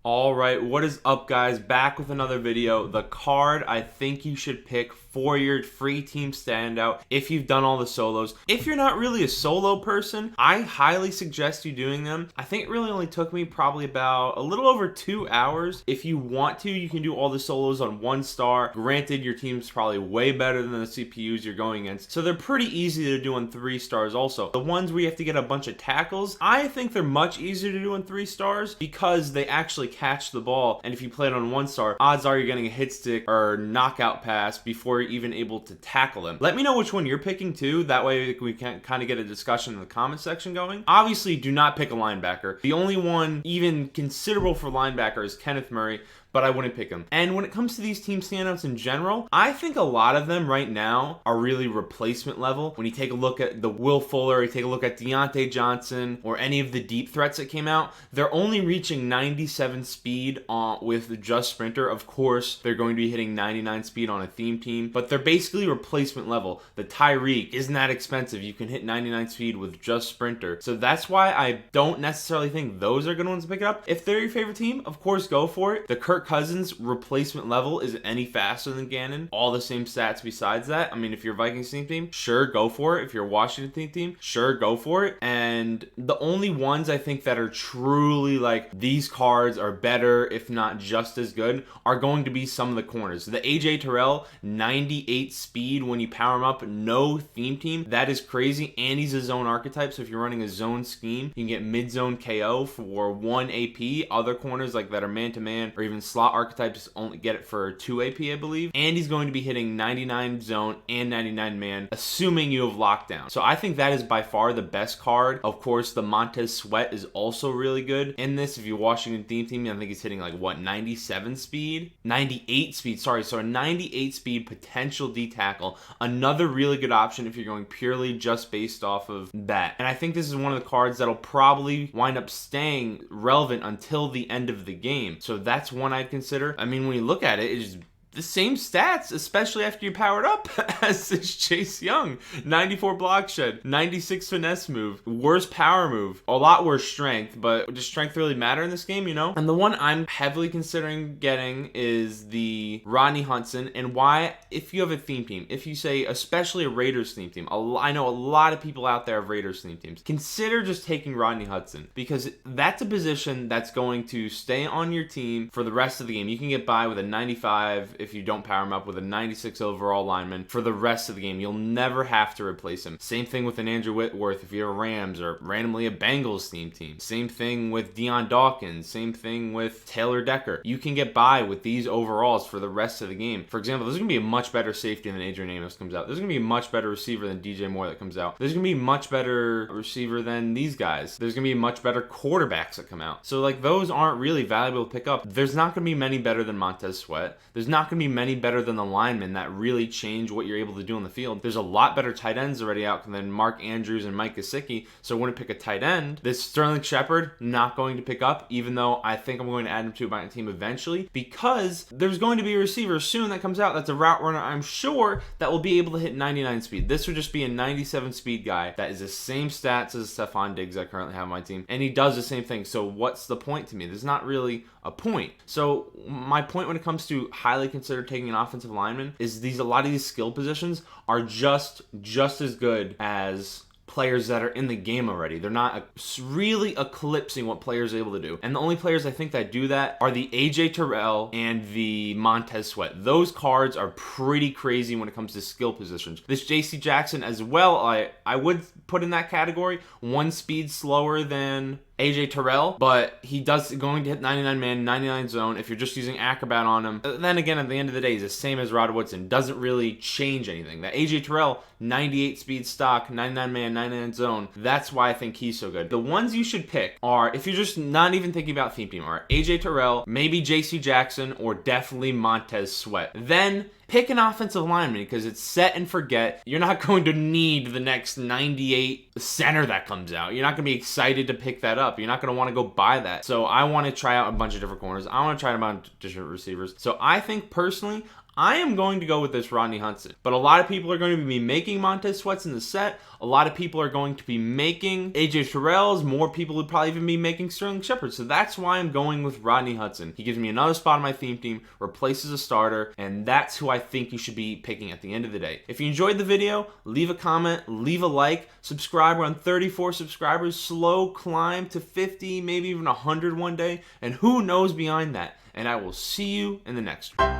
All right, what is up, guys? Back with another video. The card I think you should pick for your free team standout if you've done all the solos. If you're not really a solo person, I highly suggest you doing them. I think it really only took me probably about a little over 2 hours. If you want to, you can do all the solos on 1 star. Granted, your team's probably way better than the CPUs you're going against, so they're pretty easy to do on 3 stars also. The ones where you have to get a bunch of tackles, I think they're much easier to do on 3 stars because they actually catch the ball, and if you play it on 1 star, odds are you're getting a hit stick or knockout pass before you're even able to tackle them. Let me know which one you're picking too, that way we can kind of get a discussion in the comment section going. Obviously, do not pick a linebacker. The only one even considerable for linebacker is Kenneth Murray, but I wouldn't pick him. And when it comes to these team standouts in general, I think a lot of them right now are really replacement level. When you take a look at the Will Fuller, you take a look at Deontay Johnson, or any of the deep threats that came out, they're only reaching 97 speed with just Sprinter. Of course, they're going to be hitting 99 speed on a theme team, but they're basically replacement level. The Tyreek isn't that expensive. You can hit 99 speed with just Sprinter. So that's why I don't necessarily think those are good ones to pick it up. If they're your favorite team, of course, go for it. The Kirk Cousins replacement level isn't any faster than Gannon. All the same stats besides that. I mean, if you're Vikings team, sure, go for it. If you're Washington team, sure, go for it. And the only ones I think that are truly like these cards are better, if not just as good, are going to be some of the corners. The AJ Terrell, 98 speed when you power him up, no theme team. That is crazy. And he's a zone archetype. So if you're running a zone scheme, you can get mid-zone KO for 1 AP. Other corners like that are man-to-man or even slot archetypes only get it for 2 AP, I believe. And he's going to be hitting 99 zone and 99 man, assuming you have lockdown. So I think that is by far the best card. Of course, the Montez Sweat is also really good in this. If you're Washington team, I think he's hitting like, what, 97 speed? 98 speed, sorry. So a 98 speed potential D-tackle. Another really good option if you're going purely just based off of that. And I think this is one of the cards that'll probably wind up staying relevant until the end of the game. So that's one I'd consider. I mean, when you look at it, it's the same stats, especially after you powered up, as this Chase Young. 94 block shed, 96 finesse move, worse power move, a lot worse strength, but does strength really matter in this game, you know? And the one I'm heavily considering getting is the Rodney Hudson. And why? If you have a theme team, if you say, especially a Raiders theme team, I know a lot of people out there have Raiders theme teams, consider just taking Rodney Hudson, because that's a position that's going to stay on your team for the rest of the game. You can get by with a 95 if you don't power him up, with a 96 overall lineman for the rest of the game. You'll never have to replace him. Same thing with an Andrew Whitworth if you're a Rams or randomly a Bengals team. Same thing with Deion Dawkins. Same thing with Taylor Decker. You can get by with these overalls for the rest of the game. For example, there's going to be a much better safety than Adrian Amos comes out. There's going to be a much better receiver than DJ Moore that comes out. There's going to be a much better receiver than these guys. There's going to be much better quarterbacks that come out. So like those aren't really valuable to pick up. There's not going to be many better than Montez Sweat. There's not going to be many better than the linemen that really change what you're able to do on the field. There's a lot better tight ends already out than Mark Andrews and Mike Gesicki, so I wouldn't pick a tight end. This Sterling Shepard, not going to pick up, even though I think I'm going to add him to my team eventually, because there's going to be a receiver soon that comes out that's a route runner, I'm sure, that will be able to hit 99 speed. This would just be a 97 speed guy that is the same stats as Stephon Diggs I currently have on my team, and he does the same thing. So what's the point to me? There's not really a point. So my point when it comes to highly considered taking an offensive lineman is a lot of these skill positions are just as good as players that are in the game already. They're not really eclipsing what players are able to do. And the only players I think that do that are the AJ Terrell and the Montez Sweat. Those cards are pretty crazy when it comes to skill positions. This JC Jackson as well, I would put in that category. 1 speed slower than AJ Terrell, but he does going to hit 99 man, 99 zone if you're just using Acrobat on him. Then again, at the end of the day, he's the same as Rod Woodson. Doesn't really change anything. That AJ Terrell, 98 speed stock, 99 man, 99 zone. That's why I think he's so good. The ones you should pick are, if you're just not even thinking about theme team, are AJ Terrell, maybe JC Jackson, or definitely Montez Sweat. Then pick an offensive lineman, because it's set and forget. You're not going to need the next 98 center that comes out. You're not going to be excited to pick that up. You're not going to want to go buy that. So I want to try out a bunch of different corners. I want to try out a bunch of different receivers. So I think personally, I am going to go with this Rodney Hudson. But a lot of people are going to be making Montez Sweats in the set. A lot of people are going to be making AJ Terrell's. More people would probably even be making Sterling Shepard. So that's why I'm going with Rodney Hudson. He gives me another spot on my theme team, replaces a starter, and that's who I think you should be picking at the end of the day. If you enjoyed the video, leave a comment, leave a like, subscribe. We're on 34 subscribers. Slow climb to 50, maybe even 100 one day, and who knows beyond that. And I will see you in the next one.